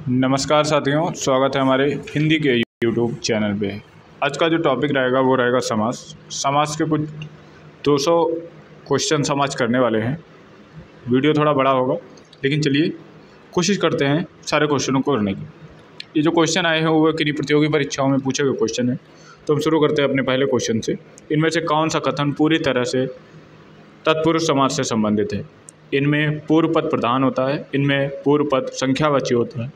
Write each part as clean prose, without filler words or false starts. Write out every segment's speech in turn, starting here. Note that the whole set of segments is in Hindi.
नमस्कार साथियों, स्वागत है हमारे हिंदी के यूट्यूब चैनल पे। आज का जो टॉपिक रहेगा वो रहेगा समास। समास के कुछ 200 क्वेश्चन समाज करने वाले हैं। वीडियो थोड़ा बड़ा होगा, लेकिन चलिए कोशिश करते हैं सारे क्वेश्चनों को करने की। ये जो क्वेश्चन आए हैं वो किन्हीं प्रतियोगी परीक्षाओं में पूछे गए क्वेश्चन है। तो हम शुरू करते हैं अपने पहले क्वेश्चन से। इनमें से कौन सा कथन पूरी तरह से तत्पुरुष समाज से संबंधित है? इनमें पूर्व पद प्रधान होता है, इनमें पूर्व पद संख्यावाची होता है,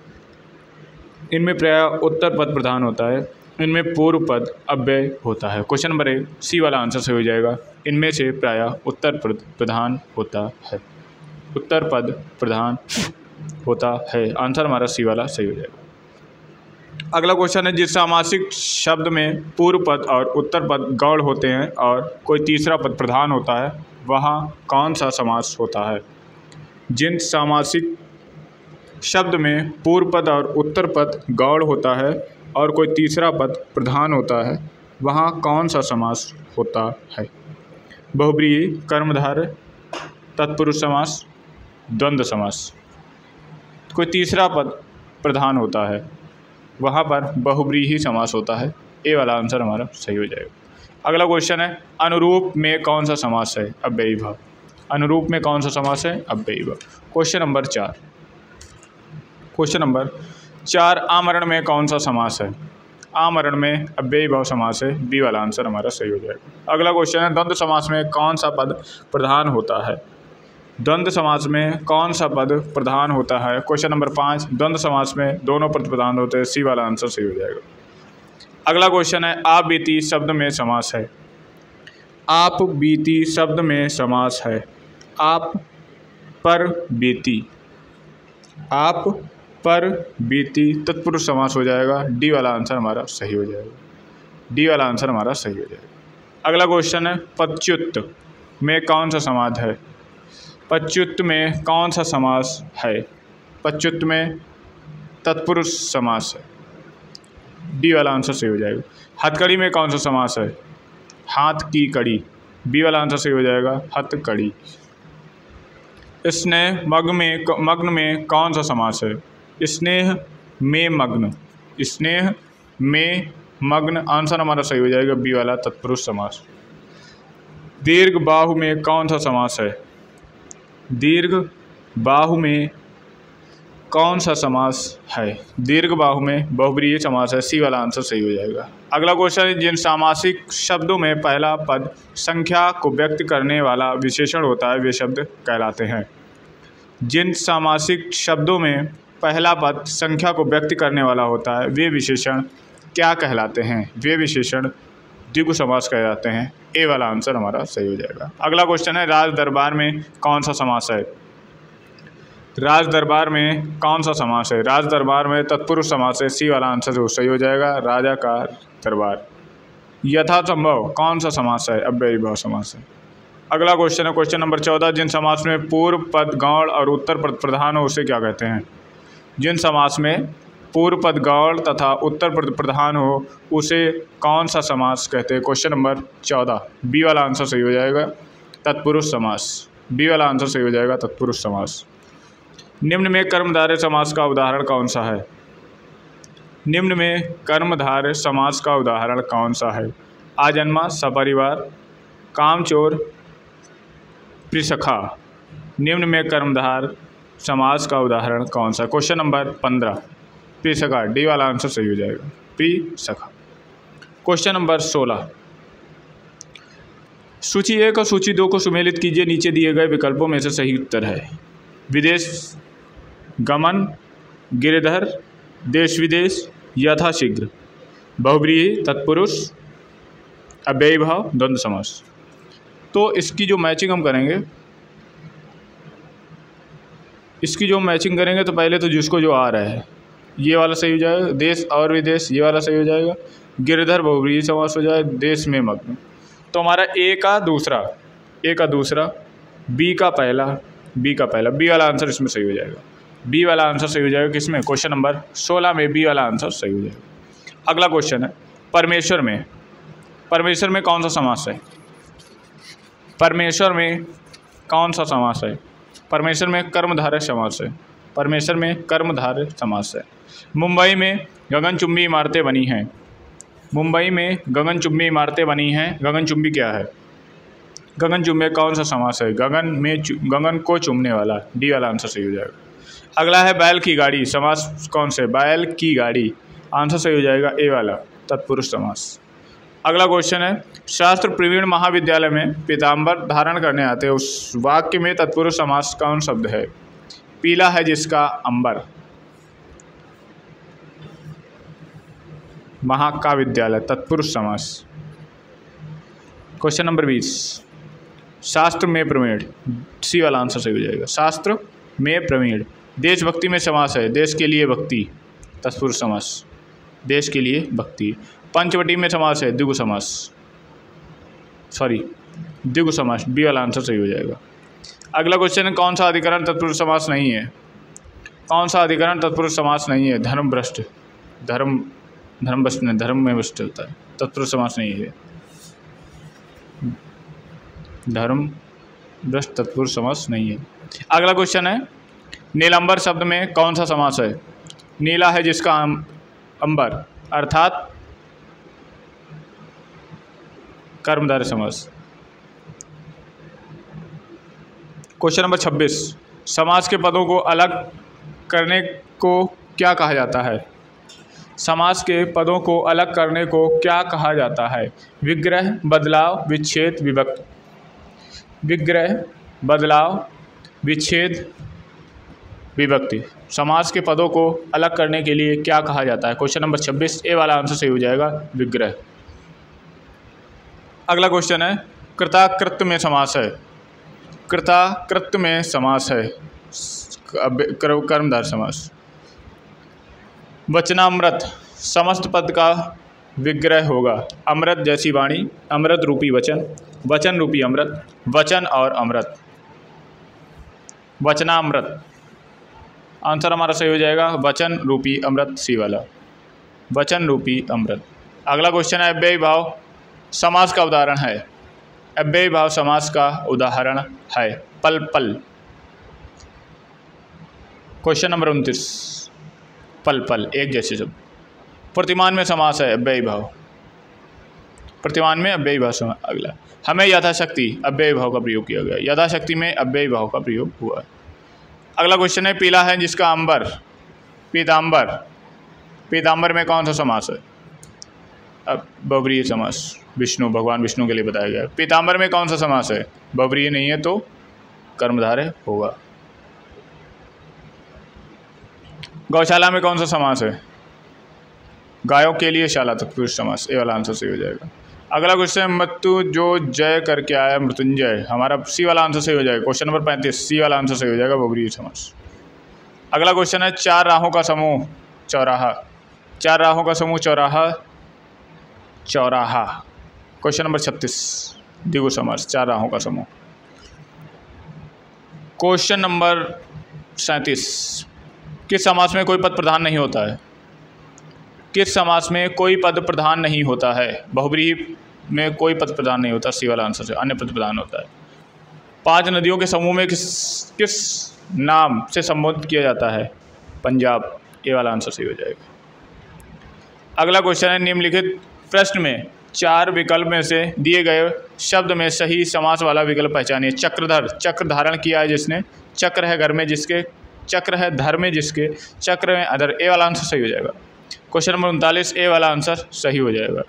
इनमें प्राय उत्तर पद प्रधान होता है, इनमें पूर्व पद अव्यय होता है। क्वेश्चन नंबर 1 सी वाला आंसर सही हो जाएगा। इनमें से प्राय उत्तर पद प्रधान होता है, उत्तर पद प्रधान होता है। आंसर हमारा सी वाला सही हो जाएगा। अगला क्वेश्चन है, जिस सामासिक शब्द में पूर्व पद और उत्तर पद गौड़ होते हैं और कोई तीसरा पद प्रधान होता है, वहाँ कौन सा समास होता है? जिन सामासिक शब्द में पूर्व पद और उत्तर पद गौड़ होता है और कोई तीसरा पद प्रधान होता है, वहाँ कौन सा समास होता है? बहुब्रीहि, कर्मधारय, तत्पुरुष समास, द्वंद्व समास। कोई तीसरा पद प्रधान होता है, वहाँ पर बहुब्रीहि समास होता है। ए वाला आंसर हमारा सही हो जाएगा। अगला क्वेश्चन है, अनुरूप में कौन सा समास है? अव्ययी भाव। अनुरूप में कौन सा समास है? अव्ययी भाव। क्वेश्चन नंबर 4 आमरण में कौन सा समास है? आमरण में अव्ययी भाव समास है। बी वाला आंसर हमारा सही हो जाएगा। अगला क्वेश्चन है, द्वंद्व समास में कौन सा पद प्रधान होता है? द्वंद्व समास में कौन सा पद प्रधान होता है? क्वेश्चन नंबर 5 द्वंद्व समास में दोनों पद प्रधान होते हैं। सी वाला आंसर सही हो जाएगा। अगला क्वेश्चन है, आप बीती शब्द में समास है। आप बीती शब्द में समास है। आप पर बीती, आप पर बीती तत्पुरुष समास हो जाएगा। डी वाला आंसर हमारा सही हो जाएगा। डी वाला आंसर हमारा सही हो जाएगा। अगला क्वेश्चन है, पच्युत में कौन सा समास है? पच्युत में कौन सा समास है? पच्युत में तत्पुरुष समास है। डी वाला आंसर सही हो जाएगा। हथकड़ी में कौन सा समास है? हाथ की कड़ी। बी वाला आंसर सही हो जाएगा, हथकड़ी। स्नेह मग्न में कौन सा समास है? स्नेह में मग्न। स्नेह में मग्न आंसर हमारा सही हो जाएगा। बी वाला तत्पुरुष समास। दीर्घ बाहु में कौन सा समास है? दीर्घ बाहु में कौन सा समास है? दीर्घ बाहु में बहुब्रीहि समास है। सी वाला आंसर सही हो जाएगा। अगला क्वेश्चन है, जिन सामासिक शब्दों में पहला पद संख्या को व्यक्त करने वाला विशेषण होता है, वे शब्द कहलाते हैं। जिन सामासिक शब्दों में पहला पद संख्या को व्यक्त करने वाला होता है, वे विशेषण क्या कहलाते हैं? वे विशेषण द्विगु समास कहलाते हैं। ए वाला आंसर हमारा सही हो जाएगा। अगला क्वेश्चन है, राज दरबार में कौन सा समास है? राज दरबार में कौन सा समास है? राज दरबार में तत्पुरुष समास है। सी वाला आंसर सही हो जाएगा, राजा का दरबार। यथासंभव कौन सा समास है? अव्ययी भाव समास है। अगला क्वेश्चन है, क्वेश्चन नंबर 14 जिन समास में पूर्व पद गौड़ और उत्तर पद प्रधान हो उसे क्या कहते हैं? जिन समास में पूर्व पद गौड़ तथा उत्तर पद प्रधान हो उसे कौन सा समास कहते हैं? क्वेश्चन नंबर 14 बी वाला आंसर सही हो जाएगा, तत्पुरुष समास। बी वाला आंसर सही हो जाएगा, तत्पुरुष समास। निम्न में कर्मधारय समास का उदाहरण कौन सा है? निम्न में कर्मधारय समास का उदाहरण कौन सा है? आजन्मा, सपरिवार, कामचोर, प्रिसखा। निम्न में कर्मधार समास का उदाहरण कौन सा? Question number 15 प्रिसखा। डी वाला आंसर सही हो जाएगा, प्रिसखा। क्वेश्चन नंबर 16 सूची 1 और सूची 2 को सुमेलित कीजिए। नीचे दिए गए विकल्पों में से सही उत्तर है। विदेश गमन, गिरधर, देश विदेश, यथाशीघ्र, बहुब्रीहि, तत्पुरुष, अव्ययी भाव, द्वंद्व समास। तो इसकी जो मैचिंग हम करेंगे, तो पहले तो जिसको जो आ रहा है ये वाला सही हो जाएगा। देश और विदेश ये वाला सही हो जाएगा। गिरधर बहुब्रीहि समास हो जाए। देश में मग्न तो हमारा ए का दूसरा, बी का पहला, बी वाला आंसर इसमें सही हो जाएगा। बी वाला आंसर सही हो जाएगा किसमें? क्वेश्चन नंबर 16 में बी वाला आंसर सही हो जाएगा। अगला क्वेश्चन है, परमेश्वर में कौन सा समास है? परमेश्वर में कौन सा समास है? परमेश्वर में कर्मधारय समास है। परमेश्वर में कर्मधारय समास है। मुंबई में गगनचुंबी इमारतें बनी हैं। मुंबई में गगनचुंबी इमारतें बनी हैं। गगनचुंबी क्या है? गगनचुंबी कौन सा समास है? गगन को चूमने वाला, डी वाला आंसर सही हो जाएगा। अगला है बैल की गाड़ी, समास कौन से? बैल की गाड़ी, आंसर सही हो जाएगा ए वाला, तत्पुरुष समास। अगला क्वेश्चन है, शास्त्र प्रवीण महाविद्यालय में पीताम्बर धारण करने आते हैं उस वाक्य में तत्पुरुष समास कौन शब्द है? पीला है जिसका अंबर, महाविद्यालय, तत्पुरुष समास। क्वेश्चन नंबर 20, शास्त्र में प्रवीण, सी वाला आंसर सही हो जाएगा, शास्त्र में प्रवीण। देशभक्ति में समास है, देश के लिए भक्ति, तत्पुरुष समास, देश के लिए भक्ति। पंचवटी में समास है, द्विगु समास, द्विगु समास, बी वाला आंसर सही हो जाएगा। अगला क्वेश्चन है, कौन सा अधिकरण तत्पुरुष समास नहीं है? कौन सा अधिकरण तत्पुरुष समास नहीं है? धर्मभ्रष्ट, धर्म में भ्रष्ट होता है, तत्पुरुष समास नहीं है। धर्मभ्रष्ट तत्पुरुष समास नहीं है। अगला क्वेश्चन है, नीलांबर शब्द में कौन सा समास है? नीला है जिसका अंबर, अर्थात कर्मधारय समास। क्वेश्चन नंबर 26, समास के पदों को अलग करने को क्या कहा जाता है? समास के पदों को अलग करने को क्या कहा जाता है? विग्रह, बदलाव, विच्छेद, विभक्ति। विग्रह, बदलाव, विच्छेद, विभक्ति। समास के पदों को अलग करने के लिए क्या कहा जाता है? क्वेश्चन नंबर 26, ए वाला आंसर सही हो जाएगा, विग्रह। अगला क्वेश्चन है, कृताकृत में समास है। कृताकृत में समास है, कर्मधारय समास। वचनामृत, समस्त पद का विग्रह होगा। अमृत जैसी वाणी, अमृत रूपी वचन, वचन रूपी अमृत, वचन और अमृत, वचनामृत। आंसर हमारा सही हो जाएगा, वचन रूपी अमृत, सी वाला, वचन रूपी अमृत। अगला क्वेश्चन है, अव्ययी भाव समास का उदाहरण है। अव्ययी भाव समास का उदाहरण है, पल पल। क्वेश्चन नंबर 29, पल पल, एक जैसे शब्द। प्रतिमान में समास है, अव्ययी भाव, प्रतिमान में अव्ययी भाव समास। अगला, हमें यथाशक्ति अव्ययी भाव का प्रयोग किया गया, यथाशक्ति में अव्ययी भाव का प्रयोग हुआ। अगला क्वेश्चन है, पीला है जिसका अंबर, पीताम्बर। पीताम्बर में कौन सा समास है? अब बहुव्रीहि समास, विष्णु, भगवान विष्णु के लिए बताया गया। पीताम्बर में कौन सा समास है? बहुव्रीहि नहीं है तो कर्मधारय होगा। गौशाला में कौन सा समास है? गायों के लिए शाला, तत्पुरुष समास, ए वाला आंसर सही हो जाएगा। अगला क्वेश्चन है, मृत्यु जो जय करके आया मृत्युंजय, हमारा सी वाला आंसर सही हो जाएगा। क्वेश्चन नंबर 35, सी वाला आंसर सही हो जाएगा, बहुव्रीहि समास। अगला क्वेश्चन है, चार राहों का समूह चौराहा। चार राहों का समूह चौराहा, चौराहा। क्वेश्चन नंबर 36, द्विगु समास, चार राहों का समूह। क्वेश्चन नंबर 37, किस समास में कोई पद प्रधान नहीं होता है? किस समास में कोई पद प्रधान नहीं होता है? बहुव्रीहि में कोई पद प्रधान नहीं होता, सी वाला आंसर से, अन्य पद प्रधान होता है। पांच नदियों के समूह में किस नाम से संबोधित किया जाता है? पंजाब, ए वाला आंसर सही हो जाएगा। अगला क्वेश्चन है, निम्नलिखित प्रश्न में चार विकल्प में से दिए गए शब्द में सही समास वाला विकल्प पहचानिए। चक्रधर, चक्र धारण किया है जिसने, चक्र है घर में जिसके, चक्र है धर में जिसके, चक्र में अधर, ए वाला आंसर सही हो जाएगा। क्वेश्चन नंबर 39, ए वाला आंसर सही हो जाएगा,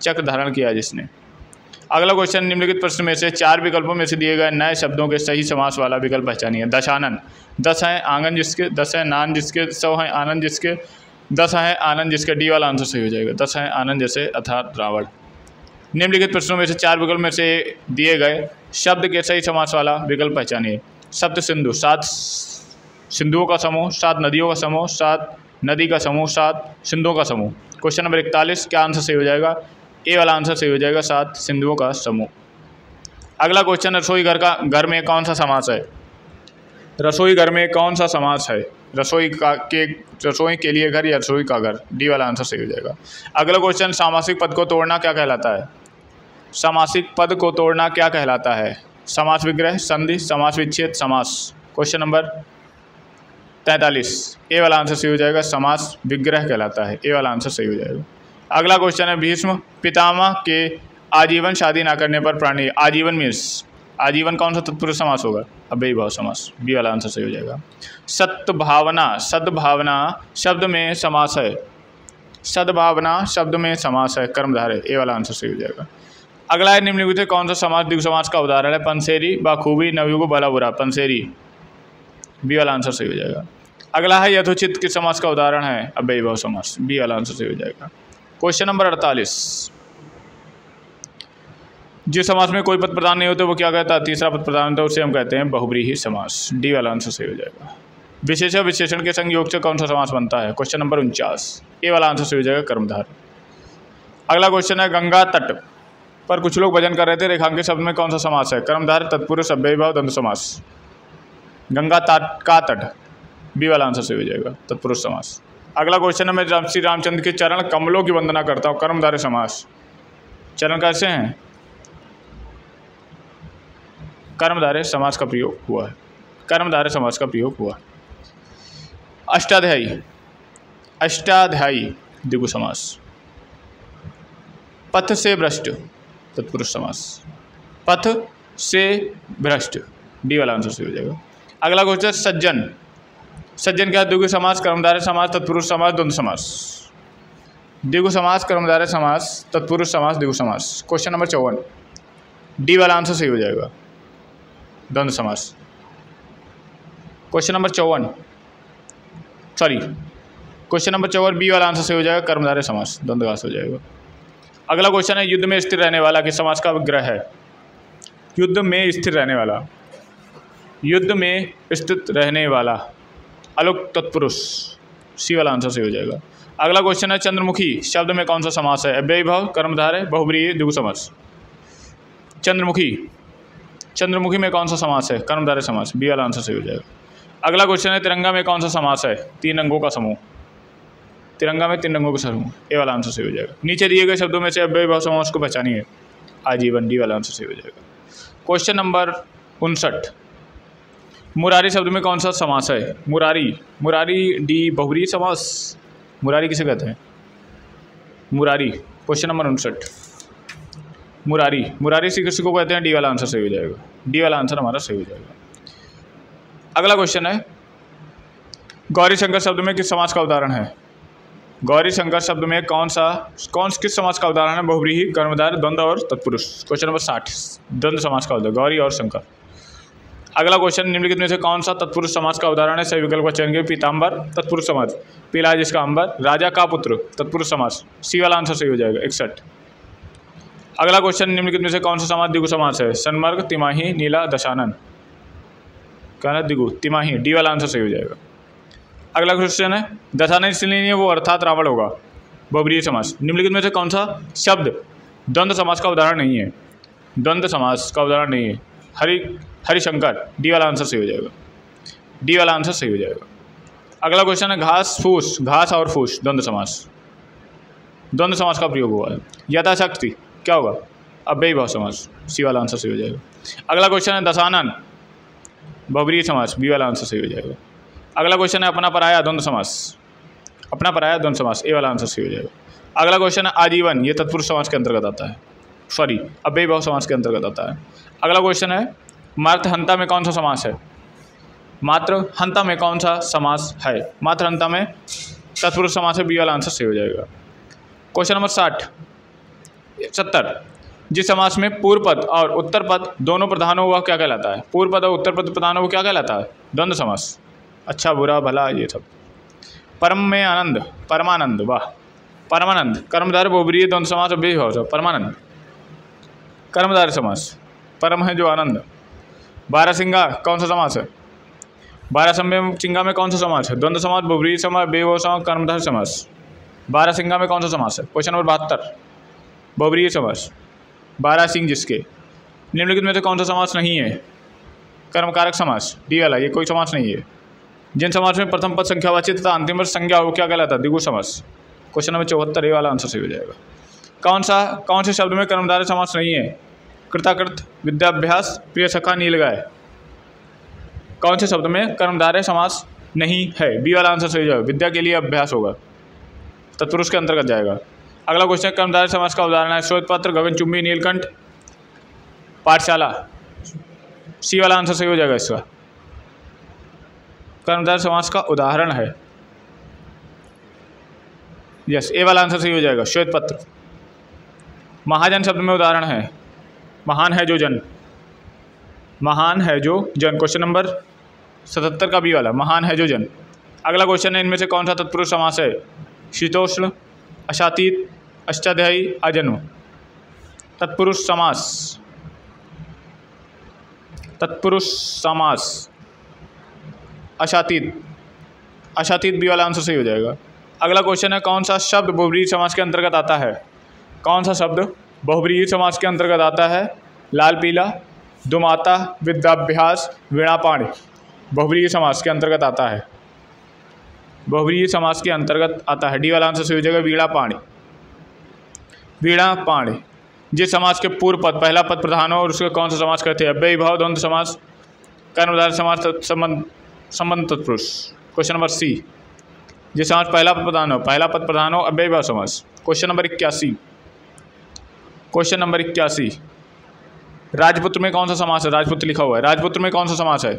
चक्र धारण किया है जिसने। अगला क्वेश्चन, निम्नलिखित प्रश्न में से चार विकल्पों में से दिए गए नए शब्दों के सही समास वाला विकल्प पहचानिए। दशानन, दस है आंगन जिसके, दस है नान जिसके, सौ है आनंद जिसके, दस है आनंद जिसके, डी वाला आंसर सही हो जाएगा, दस है आनंद जैसे अर्थात रावण। निम्नलिखित प्रश्नों में से चार विकल्प में से दिए गए शब्द के सही समास वाला विकल्प पहचानिए। सप्त सिंधु, सात सिंधुओं का समूह, सात नदियों का समूह, सात नदी का समूह, सात सिंधुओं का समूह। क्वेश्चन नंबर 41, क्या आंसर सही हो जाएगा? ए वाला आंसर सही हो जाएगा, सात सिंधुओं का समूह। अगला क्वेश्चन, रसोई घर में कौन सा समास है? रसोई घर में कौन सा समास है? रसोई के लिए घर या रसोई का घर, डी वाला आंसर सही हो जाएगा। अगला क्वेश्चन, सामासिक पद को तोड़ना क्या कहलाता है? सामासिक पद को तोड़ना क्या कहलाता है? समास विग्रह, संधि, समास विच्छेद, समास। क्वेश्चन नंबर 43, ए वाला आंसर सही हो जाएगा। समास विग्रह कहलाता है, ए वाला आंसर सही हो जाएगा। अगला क्वेश्चन है भीष्म पितामह के आजीवन शादी ना करने पर प्राणी, आजीवन मीन्स आजीवन कौन सा तत्पुरुष समास होगा? अव्ययीभाव समास, बी वाला आंसर सही हो जाएगा। सद्भावना, सद्भावना शब्द में समास है, सद्भावना शब्द में समास है, कर्मधारय, ए वाला आंसर सही हो जाएगा। अगला है निम्नलिखित कौन सा समास द्विगु समास का उदाहरण है? पंसेरी, बाखूबी, नवयुग, भला बुरा, पंसेरी, बी वाला आंसर सही हो जाएगा। अगला है यथोचित किस समास का उदाहरण है? अव्ययीभाव समास, बी वाला आंसर सही हो जाएगा। क्वेश्चन नंबर 48, जिस समास में कोई पद प्रधान नहीं होते वो क्या कहता है? तीसरा पद प्रधान होता है उसे हम कहते हैं बहुव्रीहि समास, डी वाला आंसर सही हो जाएगा। विशेषण विशेषण के संयोग से कौन सा समास बनता है? क्वेश्चन नंबर 49, ए वाला आंसर सही हो जाएगा, कर्मधार। अगला क्वेश्चन है गंगा तट पर कुछ लोग भजन कर रहे थे, रेखांकित शब्द में कौन सा समास है? कर्मधार, तत्पुरुष, अव्ययीभाव, द्वंद्व समास। गंगा तट का तट, बी वाला आंसर सही हो जाएगा, तत्पुरुष समास। अगला क्वेश्चन है मैं श्री रामचंद्र के चरण कमलों की वंदना करता हूँ, कर्मधारय समास। चरण कैसे हैं? कर्मधारय समास का प्रयोग हुआ है, कर्मधारय समास का प्रयोग हुआ। अष्टाध्यायी, अष्टाध्यायी द्विगु समास। पथ से भ्रष्ट, तत्पुरुष समास, पथ से भ्रष्ट, डी वाला आंसर सही हो जाएगा। अगला क्वेश्चन सज्जन, सज्जन क्या? द्विगु समास, कर्मधारय समास, तत्पुरुष समास, द्वंद्व समास। द्विगु समास, कर्मधारय समास, तत्पुरुष समास, द्विगु समास। क्वेश्चन नंबर 54, डी वाला आंसर सही हो जाएगा, द्वंद्व समास। Question number 54, sorry question number 54, B वाला आंसर सही हो जाएगा, कर्मधारय समास, द्वंद्वघास हो जाएगा। अगला क्वेश्चन है युद्ध में स्थिर रहने वाला किस समास का विग्रह है? युद्ध में स्थिर रहने वाला, युद्ध में स्थित रहने वाला, अलुक तत्पुरुष, सी वाला आंसर सही हो जाएगा। अगला क्वेश्चन है चंद्रमुखी शब्द में कौन सा समास है? अव्ययीभाव, कर्मधारय, बहुव्रीहि, द्विगु समास। चंद्रमुखी, चंद्रमुखी में कौन सा समास है? कर्मधारय समास, बी वाला आंसर सही हो जाएगा। अगला क्वेश्चन है तिरंगा में कौन सा समास है? तीन रंगों का समूह, तिरंगा में तीन रंगों का समूह, ए वाला आंसर सही हो जाएगा। नीचे दिए गए शब्दों में से अव्ययीभाव समास को पहचानिए, आजीवन, डी वाला आंसर सही हो जाएगा। क्वेश्चन नंबर 59, मुरारी शब्द में कौन सा समास है? मुरारी, मुरारी डी बहुव्रीहि समास, मुरारी किसे कहते हैं? मुरारी, क्वेश्चन नंबर 59, मुरारी, मुरारी से किसी को कहते हैं? डी वाला आंसर सही हो जाएगा, डी वाला आंसर हमारा सही हो जाएगा। अगला क्वेश्चन है गौरी शंकर शब्द में किस समास का उदाहरण है? गौरी शंकर शब्द में किस समास का उदाहरण है? बहुव्रीहि, कर्मधारय, द्वंद्व और तत्पुरुष। क्वेश्चन नंबर 60, द्वंद्व समास का उदाहरण, गौरी और शंकर। अगला क्वेश्चन निम्नलिखित में से कौन सा तत्पुरुष समास का उदाहरण है? सही विकल्प का चयन करें। पीताम्बर, तत्पुरुष समास, पीला जिसका अंबर, राजा का पुत्र, तत्पुरुष समास, सी वाला आंसर सही हो जाएगा, 61। अगला क्वेश्चन निम्नलिखित में से कौन सा समास द्विगु समास है? सन्मर्ग, तिमाही, नीला, दशानन, कहना द्विगु, तिमाही, डी वाला आंसर सही हो जाएगा। अगला क्वेश्चन है दशानन इसलिए नहीं है वो अर्थात रावण होगा, बहुव्रीहि समास। निम्नलिखित में से कौन सा शब्द द्वंद्व समास का उदाहरण नहीं है? द्वंद्व समास का उदाहरण नहीं है, हरिशंकर, डी वाला आंसर सही हो जाएगा, डी वाला आंसर सही हो जाएगा। अगला क्वेश्चन है घास फूस, घास और फूस द्वंद्व समास, द्वंद्व समास का प्रयोग हुआ है। यथाशक्ति क्या होगा? अव्ययीभाव समास, सी वाला आंसर सही हो जाएगा। अगला क्वेश्चन है दशानन, बहुव्रीहि समास, बी वाला आंसर सही हो जाएगा। अगला क्वेश्चन है अपना पराया, द्वंद्व समास, अपना पराया, द्वंद्व समास, ए वाला आंसर सही हो जाएगा। अगला क्वेश्चन है आजीवन, ये तत्पुरुष समास के अंतर्गत आता है, सॉरी अव्ययीभाव समास के अंतर्गत आता है। अगला क्वेश्चन है मात्र हंता में कौन सा समास है? मात्र हंता में कौन सा समास है? मात्र हंता में तत्पुरुष समास है, बी वाला आंसर सही हो जाएगा। क्वेश्चन नंबर 70, जिस समास में पूर्व पद और उत्तर पद दोनों प्रधान हो वह क्या कहलाता है? पूर्व पद और उत्तर पद प्रधान हो वो क्या कहलाता है? द्वंद्व समास, अच्छा बुरा भला ये सब। परम में आनंद, परमानंद, वाह, परमानंद, कर्मधारय, बहुव्रीहि, द्वंद्व समास, अव्ययीभाव, परमानंद, कर्मधारय समास, परम है जो आनंद। बारहसिंगा कौन सा समास है? बारहसिंगा में कौन सा समास है? द्वंद्व समास, बहुव्रीहि समास, अव्ययीभाव समास, कर्मधारय समास। बारहसिंगा में कौन सा समास है? क्वेश्चन नंबर 72, बहुव्रीहि समास, बारहसिंह जिसके। निम्नलिखित में से कौन सा समास नहीं है? कर्मकारक समास, डी वाला, ये कोई समास नहीं है। जिन समास में प्रथम पद संख्यावाची तथा अंतिम पद संज्ञा हो क्या कहलाता है? द्विगु समास। क्वेश्चन नंबर 74, ए वाला आंसर सही हो जाएगा। कौन से शब्द में कर्मधारय समास नहीं है? कृताकृत, विद्याभ्यास, प्रिय सखा, नीलगाय। कौन से शब्द में कर्मधारय समास नहीं है, बी वाला आंसर सही हो जाएगा। विद्या के लिए अभ्यास होगा, तत्पुरुष के अंतर्गत जाएगा। अगला क्वेश्चन, कर्मधारय समास का उदाहरण है श्वेत पत्र, गगनचुंबी, नीलकंठ, पाठशाला। सी वाला आंसर सही हो जाएगा इसका। कर्मधारय समास का उदाहरण है, यस, ए वाला आंसर सही हो जाएगा, श्वेत पत्र। महाजन शब्द में उदाहरण है महान है जो जन, महान है जो जन। क्वेश्चन नंबर 77 का बी वाला, महान है जो जन। अगला क्वेश्चन है, इनमें से कौन सा तत्पुरुष समास है? शीतोष्ण, अशातीत, अष्टाध्यायी, अजन्म। तत्पुरुष समास, तत्पुरुष समास, अशातीत, अशातीत बी वाला आंसर सही हो जाएगा। अगला क्वेश्चन है, कौन सा शब्द बहुब्रीहि समास के अंतर्गत आता है? कौन सा शब्द बहुब्रीहि समास के अंतर्गत आता है? लाल पीला, दुमाता, विद्याभ्यास, वीणापाणी। बहुब्रीहि समास के अंतर्गत आता है, बहुब्रीहि समास के अंतर्गत आता है। डी वाला आंसर सही हो जाएगा, वीणापाणी, वीणापाणी। जिस समास के पूर्व पद पहला पद प्रधान हो और उसके कौन सा समास करते हैं? अव्ययी भाव, द्वंद्व समास, कर्मधारय समास, संबंध तत्पुरुष। क्वेश्चन नंबर सी, जिस समास पहला पद प्रधान हो, अव्ययी भाव समास। क्वेश्चन नंबर 81, क्वेश्चन नंबर 81, राजपुत्र में कौन सा समास है? राजपुत्र लिखा हुआ है, राजपुत्र में कौन सा समास है?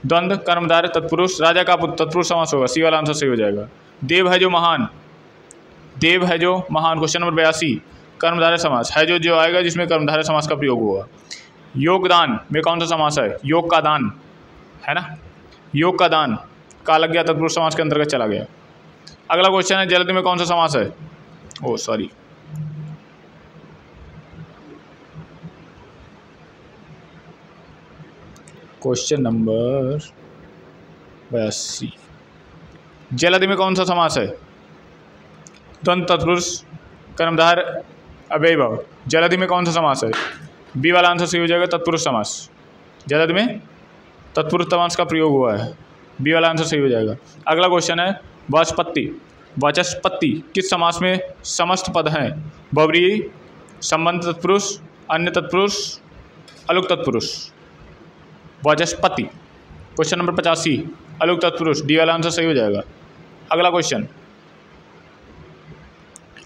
द्वंद्व, कर्मधारय, तत्पुरुष। राजा का पुत्र तत्पुरुष समास होगा, सी वाला आंसर सही हो जाएगा। देव है जो महान, देव है जो महान। क्वेश्चन नंबर 82, कर्मधारय समास है जो आएगा जिसमें कर्मधारय समास का प्रयोग होगा। योगदान में कौन सा समास है? योग का दान है ना, योग का दान का लग गया, तत्पुरुष समास के अंतर्गत चला गया। अगला क्वेश्चन है, जलद में कौन सा समास है? ओ सॉरी, क्वेश्चन नंबर 82, जलद में कौन सा समास है? द्वंद्व, तत्पुरुष, कर्मधारय, अव्ययी भाव। जलद में कौन सा समास है? बी वाला आंसर सही हो जाएगा, तत्पुरुष समास। जलद में तत्पुरुष समास का प्रयोग हुआ है, बी वाला आंसर सही हो जाएगा। अगला क्वेश्चन है, वाचस्पति, वाचस्पति किस समास में समस्त पद हैं? बहुब्रीहि, संबंध तत्पुरुष, अन्य तत्पुरुष, अलुक तत्पुरुष। वाचस्पति। क्वेश्चन नंबर 85, अलुक तत्पुरुष, डी वाला आंसर सही हो जाएगा। अगला क्वेश्चन,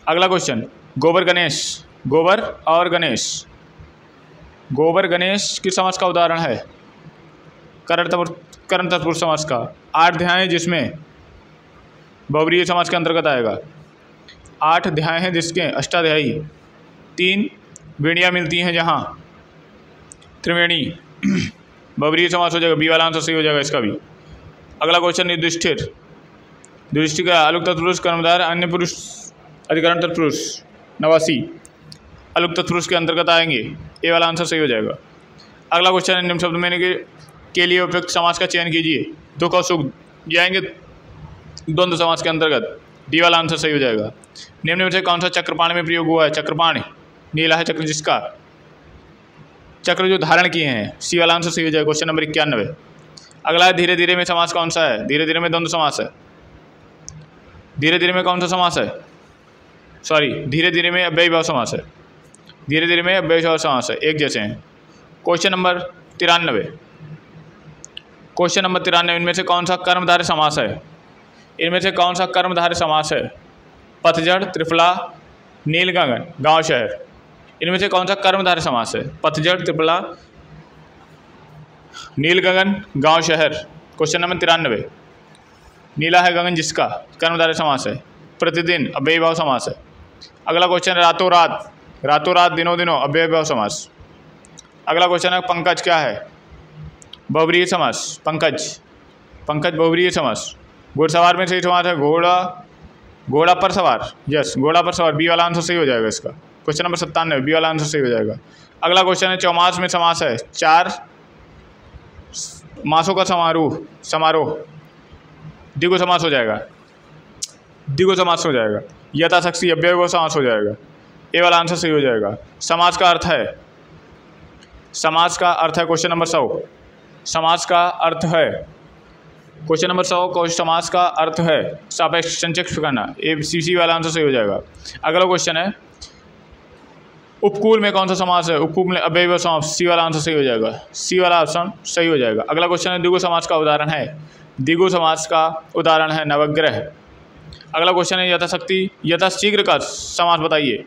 अगला क्वेश्चन, गोबर गणेश, गोबर और गणेश, गोबर गणेश किस समास का उदाहरण है? करण तत्पुरुष समास का। 8 अध्याय हैं जिसमें बहुब्रीहि समास के अंतर्गत आएगा। 8 अध्याय हैं जिसके अष्टाध्यायी, 3 वेणियाँ मिलती हैं जहाँ, त्रिवेणी। बहुब्रीहि समास हो जाएगा, बी वाला आंसर सही हो जाएगा इसका भी। अगला क्वेश्चन, युधिष्ठिर, युधिष्ठिर का अलुक तत्पुरुष, कर्मधारय, अन्य पुरुष, अधिकरण तत्पुरुष, 89 अलुक तत्पुरुष के अंतर्गत आएंगे, ए वाला आंसर सही हो जाएगा। अगला क्वेश्चन, निम्न शब्द में के लिए उपयुक्त समास का चयन कीजिए। दुख और सुख जाएंगे द्वंद्व समास के अंतर्गत, डी वाला आंसर सही हो जाएगा। निम्न में से कौन सा चक्रपाणी में प्रयोग हुआ है? चक्रपाणी, नीला है चक्र जिसका, चक्र जो धारण किए हैं, सी वाला आंसर सही हो जाएगा। Question number 91। अगला है, धीरे धीरे में समास कौन सा है? धीरे धीरे में द्वंद्व समास है। धीरे धीरे में कौन सा समास है? सॉरी, धीरे धीरे में अव्ययी भाव समास है। धीरे धीरे में अव्ययी भाव समास है, एक जैसे हैं। क्वेश्चन नंबर 93, क्वेश्चन नंबर 93, इनमें से कौन सा कर्मधारय समास है? इनमें से कौन सा कर्मधारय समास है? पतझड़, त्रिफला, नीलगगन, गांव शहर। इनमें से कौन सा कर्मधारय समास है? पतझड़, त्रिफला, नीलगगन, गांव शहर। क्वेश्चन नंबर 93, नीला है गगन जिसका, कर्मधारय समास है। प्रतिदिन, अव्ययी भाव समास है। अगला क्वेश्चन है, रातों रात, रातों रात, दिनों दिनों, अव्ययी भाव समास। अगला क्वेश्चन है, पंकज क्या है? बहुब्रीहि समास। पंकज, पंकज बहुब्रीहि समास। घुड़सवार में सही समास है घोड़ा, घोड़ा पर सवार, यस, घोड़ा पर सवार, बी वाला आंसर सही हो जाएगा इसका। क्वेश्चन नंबर 97, बी वाला आंसर सही हो जाएगा। अगला क्वेश्चन है, चौमास में समास है 4 मासों का समारोह, द्विगु समास हो जाएगा, द्विगु समास हो जाएगा। यथाशक्ति, अव्ययी भाव समास हो जाएगा, ए वाला आंसर सही हो जाएगा। समास का अर्थ है, समास का अर्थ है, क्वेश्चन नंबर 100, समास का अर्थ है, क्वेश्चन नंबर 100 को समास का अर्थ है सापेक्ष संक्षेप करना, ए सी वाला आंसर सही हो जाएगा। अगला क्वेश्चन है, उपकूल में कौन सा समास है? उपकूल में अव्ययी भाव समास, सी वाला आंसर सही हो जाएगा, सी वाला ऑप्शन सही हो जाएगा। अगला क्वेश्चन है, द्विगु समास का उदाहरण है। द्विगु समास का उदाहरण है नवग्रह। अगला क्वेश्चन है यथाशक्ति यथाशीघ्र का समास बताइए।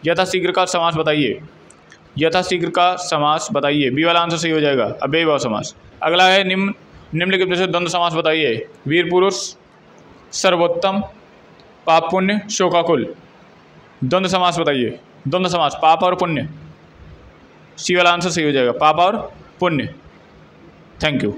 यथाशीघ्र का समास बताइए। यथाशीघ्र का समास बताइए। बी वाला आंसर सही हो जाएगा, अव्ययीभाव समास। अगला है निम्नलिखित में से द्वंद्व समास बताइए। वीर पुरुष, सर्वोत्तम, पाप पुण्य, शोकाकुल। द्वंद्व समास बताइए। द्वंद्व समास पाप और पुण्य। सी वाला आंसर सही हो जाएगा, पाप और पुण्य। Thank you.